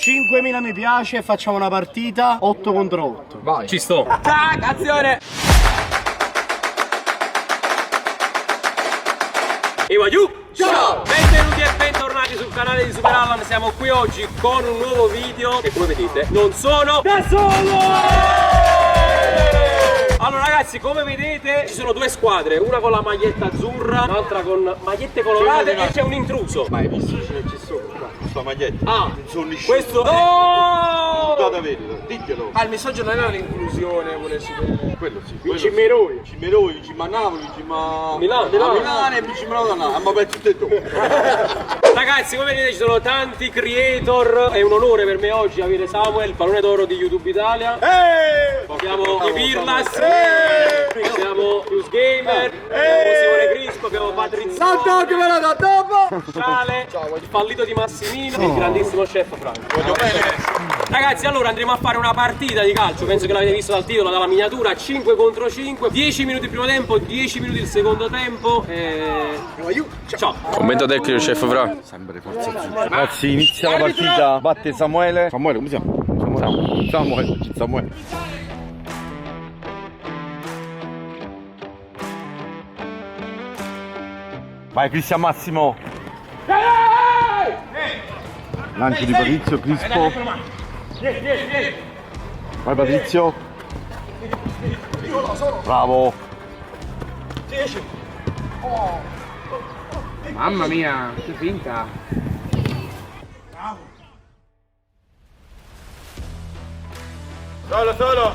5.000 mi piace e facciamo una partita 8 contro 8. Vai. Ci sto. Tac, azione. Ciao! Benvenuti e bentornati sul canale di Super Allan. Siamo qui oggi con un nuovo video e come vedete non sono da solo! Allora ragazzi, come vedete ci sono due squadre, una con la maglietta azzurra, l'altra con magliette colorate e c'è un intruso. Ma hai visto c'è sopra qua, questa maglietta? Ah, sono i questo... Oh! da vederlo, diglielo. Ah, il messaggio non era l'inclusione, volessi dire. Quello sì. Vicino Meroi. Vicino Meroi, vicino a Napoli, vicino a Milano. Milano e vicino a Napoli. Ma per tutte e due. Ragazzi, come vedete ci sono tanti creator. È un onore per me oggi avere Samuel, il pallone d'oro di YouTube Italia. Abbiamo i Pirlas. Abbiamo Plus Gamer. Abbiamo Simone Crispo. Abbiamo Patrizio. Ciale. Il fallito di Massimino. E il grandissimo chef Franco. Voglio bene. Ragazzi, allora andremo a fare una partita di calcio. Penso che l'avete visto dal titolo, dalla miniatura. 5 contro 5. 10 minuti il primo tempo, 10 minuti il secondo tempo. Ciao. Commento tecnico, chef Fra. Sempre forza azzurra. Ragazzi, inizia la partita. Batte Samuele. Samuele, come si chiama? Samuele. Vai Cristian Massimo. Lancio di Patrizio, Crispo. Vai Patrizio. Bravo. Mamma mia, che finta! Solo.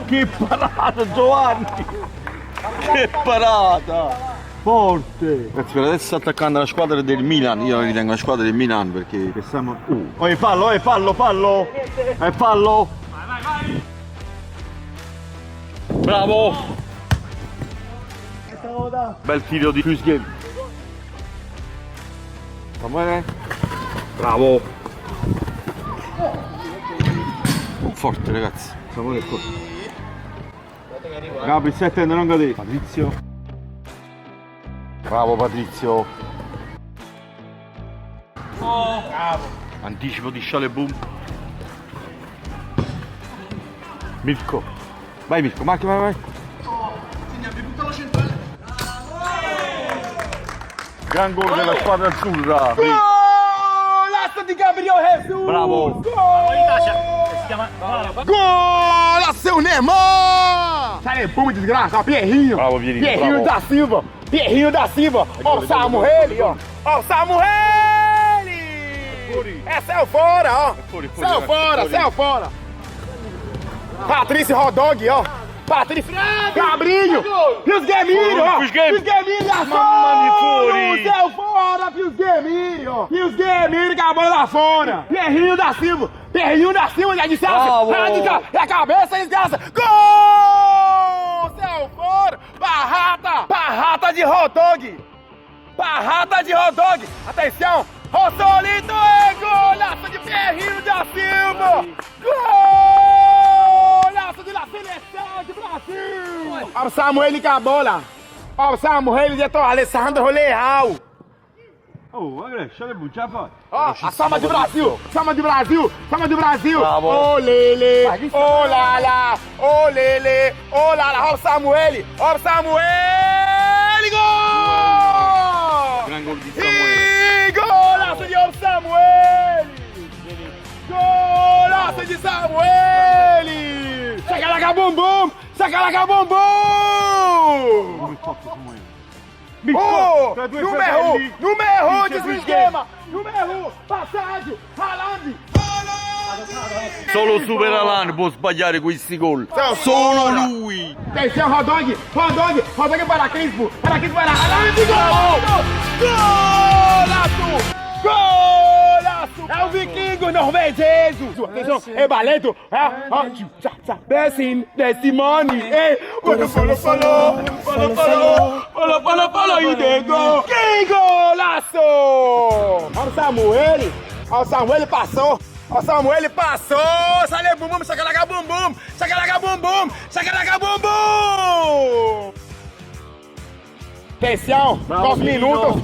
Che parata Giovanni! Che parata! Forte! Ragazzi, per adesso sta attaccando la squadra del Milan. Io la ritengo la squadra del Milan perché siamo... Oh, fallo! È fallo! Vai! Bravo! Bel tiro di Plus Game. Samuele. Bravo! Forte ragazzi. Samuele è forte. Gabri, stai attento, non cadere. Patrizio. Bravo Patrizio. Bravo. Anticipo di sciale boom. Mirko. Vai Mirko, vai. Gran gol della squadra azzurra. Golazo di Gabriel Jesus! Bravo. Golaço, Neymar! Sai, boom, desgraça, Pierrinho! Bravo Pierino. Pierrinho da Silva! Ó o Samuel, ó! Ó o Samuel! Saiu fora, ó! Saiu fora! Patrício Rodog, ó! Patrício! Cabrinho! Pius Guemiro, ó! Pius Guemiro da fuori! Saiu fora, Pius Guemiro, ó! Pius Guemiro com a bola lá fora! Pierrinho da Silva, já disse é a cabeça, desgraça! Gol! Saiu fora! Barrata de hot dog! Atenção! Rosolito é golaço de Pierrinho da Silva! Golaço de la seleção de Brasil! Ó o Samuel com a bola! Ó o Samuel de Alessandro Leal! Oh, olha, sciale boom, ce la fai. Ó, a Sama de Brasil! Bravo. Ô Lele! Ô Lala! Ó o Samuel! Gol! Gran gol di Samuele. Golaço de Samuel! Golaço de Samuel! Sacalaca bum bum! Come forte Samuele. Oh! Tra due Número Vince de il esquema! Número! Passaggio! Haaland! Solo Super Allan può sbagliare questi gol. Solo lui. Atenção, Rodog para Crispo! Para Haaland! Golaço! É o vikingo norvegês! Atenção, é baleto! Decimone! Follow you there go! Que golaço! Olha o Samuel passou! Sale bum bum, sacalaca bum bum! Atenção! 2 minutos!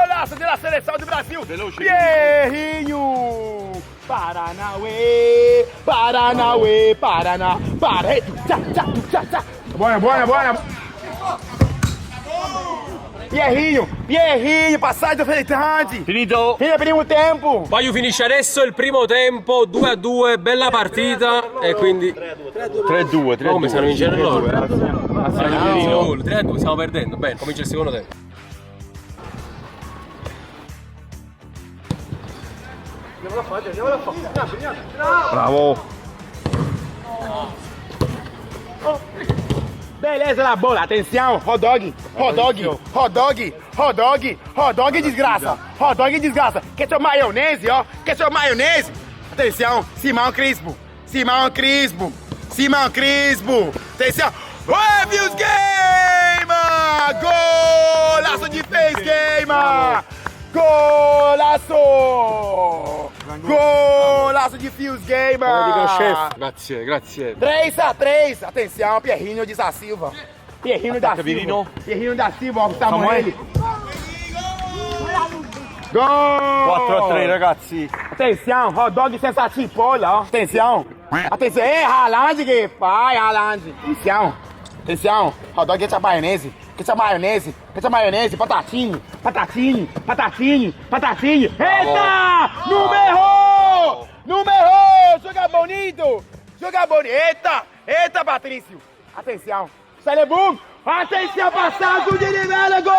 Golaço golaço da seleção do Brasil. Veloce. Pierrinho. Paranauê, Paranauê, Paraná. Para. Tchá, tchá, tchá, tchá. Buona, buona, buona. Pierrinho, passaggio filtrante. Finito. Fine primo tempo. Voglio finisce adesso il primo tempo, 2-2, bella partita e quindi... 3-2. Ma come stanno vincendo loro? 3-2. 3-2, stiamo perdendo, bene, comincia il secondo tempo. Bravo. Beleza na bola, atenção, hot dog, hot dog, hot dog, hot dog, hot dog desgraça, hot dog desgraça. Quer seu maionese, ó? Quer seu maionese? Atenção, Simão Crispo, Simão Crispo, Simão Crispo. Atenção, oi, Views Game! Golaço de Fez Game! Golaço! Golaço de Fios Game! Grazie, grazie. 3-3, atenção, Pierrinho de da Silva. Pierrinho da Silva. Pierino. Pierrinho da Silva, ó, Samuel. Gol! 4-3 ragazzi. Atenção, hot dog sensativo, olha, ó. Atenção. Atenção, ei, Haaland que faz, Haaland. Atenção, atenção, hot dog que é maionese. Que é maionese, que é maionese, patatinho, patatinho, patatinho, patatinho. Eita! Não errou! Não errou! Joga bonito! Joga bonito! Eita! Eita, Patrício! Atenção! Celebum! Atenção, passado de nível! Gol!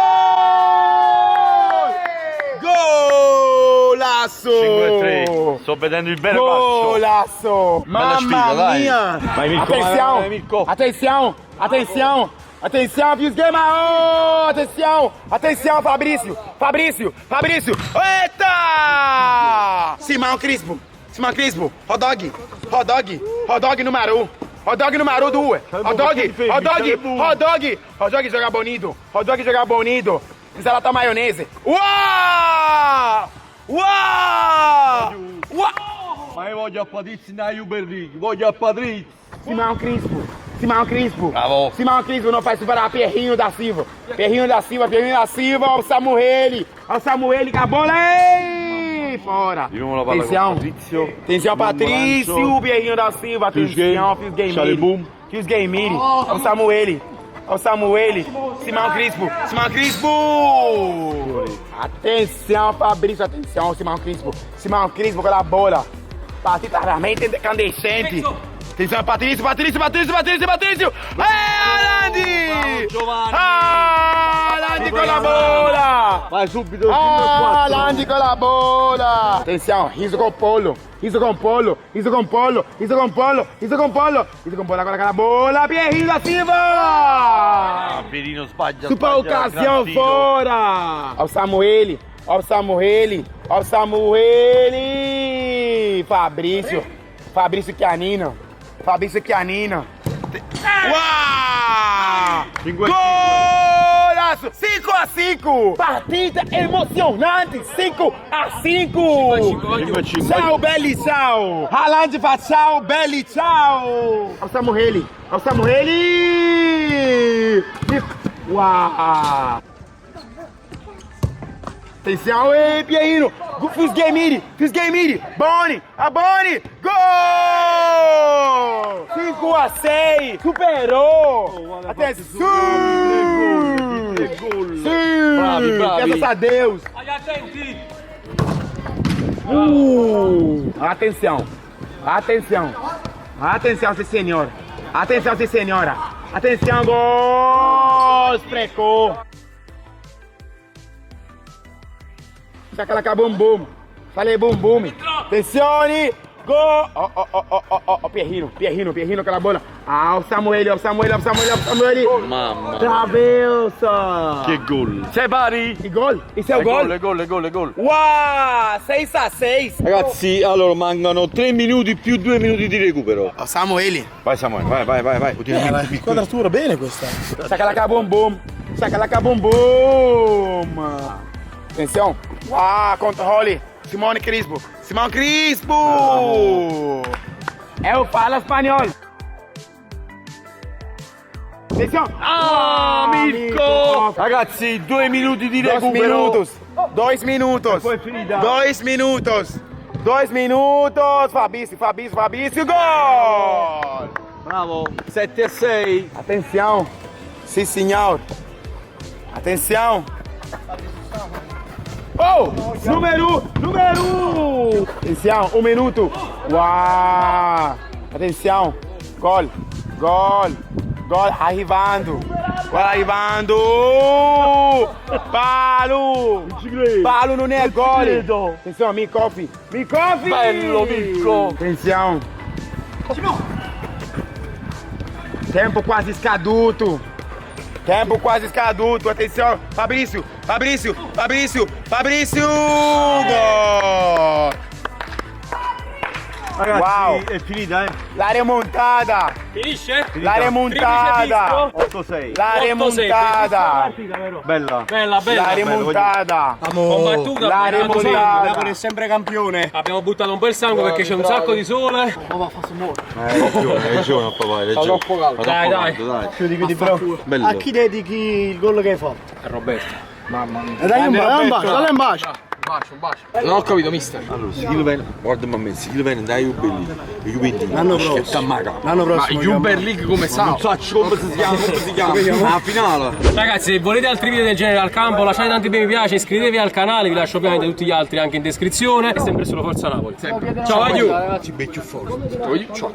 Golaço! 5-3. Sto vedendo il bel calcio. Golaço! Bella sfida, Mamma dai. mia! Vai, Mirko, Atenção! vai, Mirko. Atenção! Atenção! Atenção, Fios Game! Oh, atenção! Atenção, Fabrício! Fabrício! Fabrício! Eita! Simão Crispo! Simão Crispo! Hot dog! Hot dog! Hot dog número 1! Hot dog número 2! Hot dog! Hot dog! Hot dog! Hot dog joga bonito! Hot dog joga bonito! Insalata maionese! Uau! Uau! Uau! Ma io voglio a Patrizio na Uber League. Voglio a Patrizio. Simão Crispo! Simão Crispo! Bravo. Simão Crispo não faz superar Pierrinho da Silva! Pierrinho da Silva! Pierrinho da Silva! Ó o Samuel! Ó o Samuel com a bola! Ei! Fora! Di nuovo la palla Atenção! con Patrizio. Atenção, Patrício! Pierrinho da Silva! Atenção! Fios Game! Salebum. Fios Game! Ó o Samuel! Ó o Samuel! Simão Crispo! Simão Crispo! Atenção, Fabrício! Atenção, Simão Crispo! Simão Crispo com a bola! Partida realmente incandescente! Atenção, Patrício, Patrício, Patrício, Patrício, Patrício! Haaland! Giovanni! Haaland com a bola! Vai subito. Haaland com a bola! Atenção, riso com polo, riso com polo, riso com polo, riso com polo, riso com polo, riso com polo, agora com a bola, Pierrinho da Silva! Pierino sbaglia. Super ocasião fora! Ó o Samuel, ó o Samuel, ó o Samuel! Fabrício, Fabrício Chianino, Fabrício Chianino. Uau! Golaço! 5-5! Partida emocionante! 5-5! Tchau, Belli, tchau! Haaland faz tchau, Belli, tchau! Ó o Samuel! Ó o Samuel! Uau! Atenção, ei, Pierino! Fios Game! Fios Game! Boni! A Boni! Gol! 5-6! Superou! Atenção! Sim! Bravi, bravi. Graças a Deus! Atenção! Atenção! Atenção, sim, senhor! Atenção, sim, senhora! Atenção, gol! Esprecou! Saca bum bum. Falei bum bum. Atenzione. Gol. Oh, Pierrino com a bola. Ah, o Samuel. Mamma. Traversa. Che gol. Sei pari. E gol? Isso é o gol? È gol. Uau, 6-6. Ragazzi, allora mancano 3 minuti più 2 minuti di recupero. O Samuel. Vai Samuele, vai. Quadratura bene questa. Saca bum bum. Atenção. Uau, controle. Simão Crispo. Eu falo espanhol. Atenção. Ah, Mirko! Ragazzi, 2 minuti di 2 recupero. minutos. 2 minutos. Poi è finita. 2 minutos. 2 minutos. Fabrício, gol! Bravo, 7-6. Atenção. Sim, senhor. Atenção. Oh! Número! Atenção, 1 minuto. Uau! Atenção. Gol. Arrivando. Palo non è gol. Atenção, Mikofi. Bello, Mirko. Atenção. Tempo quase scaduto. Atenção. Fabrício. Gol. Ragazzi, Wow. è finita, La remontata. Finisce? La remontata. 8-6. La 8-6. remontata. Bella. Bella. La remontata. Combattuta, La combattuta. remontata. Napoli è sempre campione. Abbiamo buttato un bel sangue perché c'è un sacco di sole. Hai ragione papà, hai ragione. Dai. Chiudi bro. Bello. A chi dedichi il gol che hai fatto? A Roberto. Dai un bacio, dalle un bacio. Un bacio. Non ho capito, mister. Allora, si chiede bene, guardami a me, si chiede bene, dai i Juventus. L'anno prossimo. L'anno prossimo. Juber League come sa? Non so come si chiama, la finale. Ragazzi, se volete altri video del genere al campo, lasciate tanti bei mi piace, iscrivetevi al canale, vi lascio ovviamente tutti gli altri anche in descrizione. E sempre solo Forza Napoli. Ciao, aiuto! Ragazzi, becchio forte. Ciao.